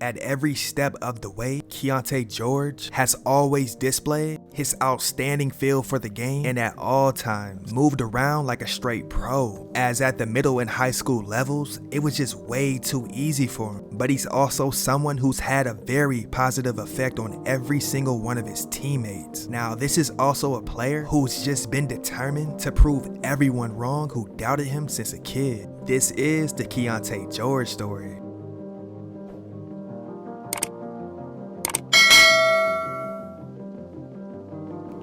At every step of the way, Keyonte George has always displayed his outstanding feel for the game and at all times moved around like a straight pro, as at the middle and high school levels, it was just way too easy for him. But he's also someone who's had a very positive effect on every single one of his teammates. Now, this is also a player who's just been determined to prove everyone wrong who doubted him since a kid. This is the Keyonte George story.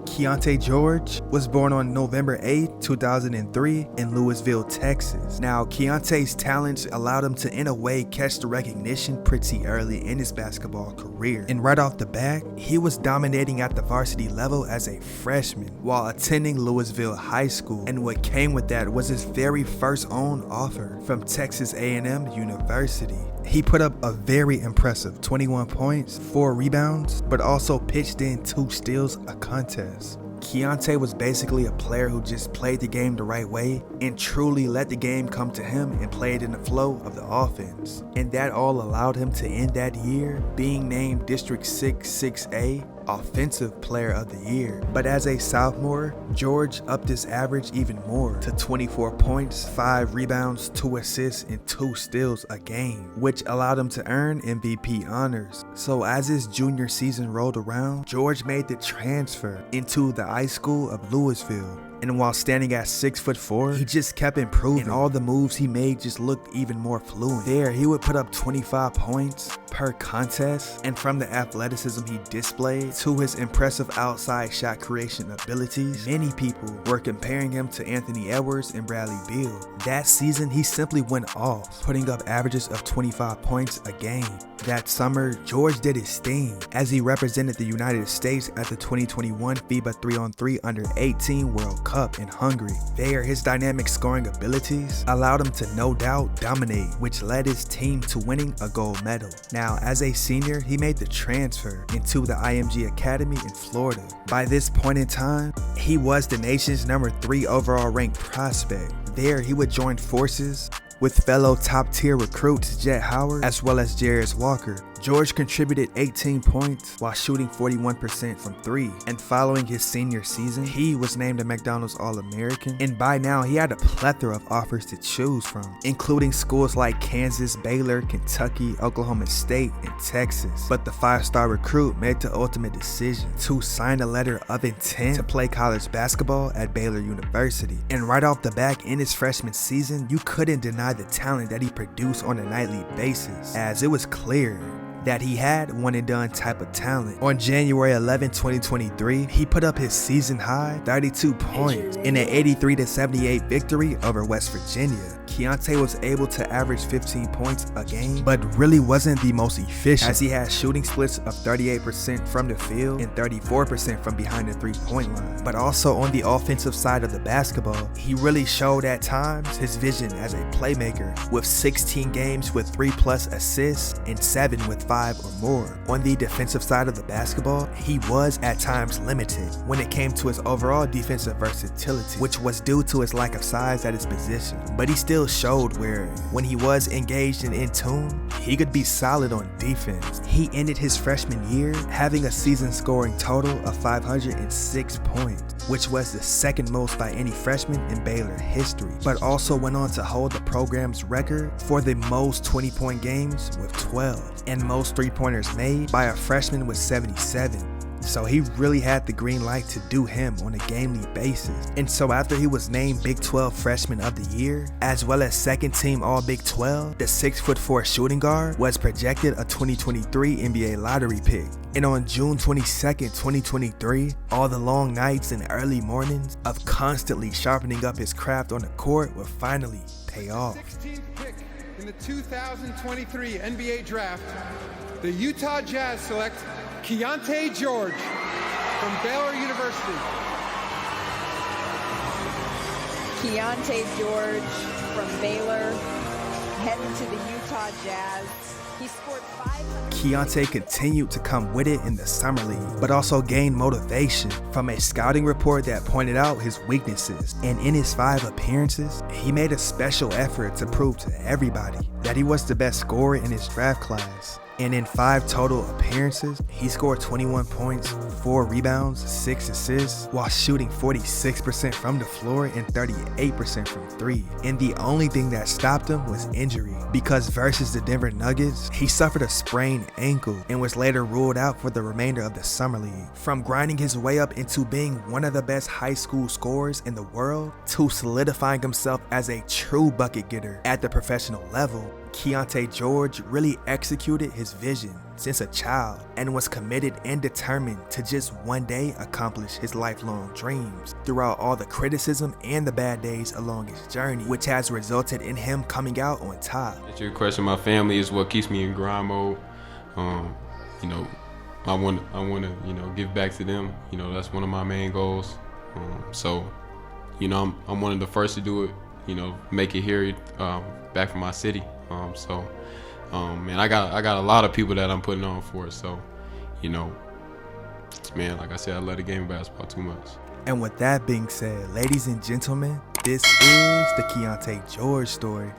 Keyonte George was born on November 8, 2003 in Louisville, Texas. Now, Keyonte's talents allowed him to, in a way, catch the recognition pretty early in his basketball career. And right off the bat, he was dominating at the varsity level as a freshman while attending Louisville High School. And what came with that was his very first own offer from Texas A&M University. He put up a very impressive 21 points, 4 rebounds, but also pitched in 2 steals a contest. Keyonte was basically a player who just played the game the right way and truly let the game come to him and played in the flow of the offense. And that all allowed him to end that year being named District 6A Offensive Player of the Year. But as a sophomore, George upped his average even more to 24 points, 5 rebounds, 2 assists, and 2 steals a game, which allowed him to earn MVP honors. So as his junior season rolled around, George made the transfer into the high school of Louisville. And while standing at 6'4", he just kept improving, and all the moves he made just looked even more fluent. There, he would put up 25 points per contest, and from the athleticism he displayed to his impressive outside shot creation abilities, many people were comparing him to Anthony Edwards and Bradley Beal. That season, he simply went off, putting up averages of 25 points a game. That summer, George did his thing as he represented the United States at the 2021 FIBA 3-on-3 Under-18 World Cup in Hungary. There, his dynamic scoring abilities allowed him to no doubt dominate, which led his team to winning a gold medal. Now, as a senior, he made the transfer into the IMG Academy in Florida. By this point in time, he was the nation's number 3 overall ranked prospect. There, he would join forces with fellow top-tier recruits Jet Howard as well as Jarius Walker. George contributed 18 points while shooting 41% from 3, and following his senior season, he was named a McDonald's All-American, and by now he had a plethora of offers to choose from, including schools like Kansas, Baylor, Kentucky, Oklahoma State, and Texas. But the 5-star recruit made the ultimate decision to sign a letter of intent to play college basketball at Baylor University. And right off the bat in his freshman season, you couldn't deny the talent that he produced on a nightly basis, as it was clear that he had one and done type of talent. On January 11, 2023, he put up his season high 32 points in an 83-78 victory over West Virginia. Keyonte was able to average 15 points a game, but really wasn't the most efficient, as he had shooting splits of 38% from the field and 34% from behind the 3-point line. But also on the offensive side of the basketball, he really showed at times his vision as a playmaker, with 16 games with 3+ assists and 7 with 5 or more. On the defensive side of the basketball, he was at times limited when it came to his overall defensive versatility, which was due to his lack of size at his position. But he still showed where, when he was engaged and in tune, he could be solid on defense. He ended his freshman year having a season scoring total of 506 points, which was the second most by any freshman in Baylor history, but also went on to hold the program's record for the most 20-point games with 12, and most 3-pointers made by a freshman with 77. So he really had the green light to do him on a gamely basis. And so after he was named Big 12 Freshman of the Year, as well as second team All Big 12, the 6'4" shooting guard was projected a 2023 NBA lottery pick. And on June 22nd, 2023, all the long nights and early mornings of constantly sharpening up his craft on the court would finally pay off. 16th pick in the 2023 NBA Draft, the Utah Jazz select Keyonte George from Baylor University. Keyonte George from Baylor, heading to the Utah Jazz. He scored 500. Keyonte continued to come with it in the summer league, but also gained motivation from a scouting report that pointed out his weaknesses. And in his 5 appearances, he made a special effort to prove to everybody that he was the best scorer in his draft class. And in 5 total appearances, he scored 21 points, 4 rebounds, 6 assists, while shooting 46% from the floor and 38% from 3. And the only thing that stopped him was injury, because versus the Denver Nuggets, he suffered a sprained ankle and was later ruled out for the remainder of the summer league. From grinding his way up into being one of the best high school scorers in the world, to solidifying himself as a true bucket getter at the professional level, Keyonte George really executed his vision since a child and was committed and determined to just one day accomplish his lifelong dreams throughout all the criticism and the bad days along his journey, which has resulted in him coming out on top. Your question, my family is what keeps me in grind mode. You know, I want to, you know, give back to them. You know, that's one of my main goals. So, you know, I'm one of the first to do it. You know, make it here, back from my city. Man, I got a lot of people that I'm putting on for it. So, you know, man, like I said, I love the game of basketball too much. And with that being said, ladies and gentlemen, this is the Keyonte George story.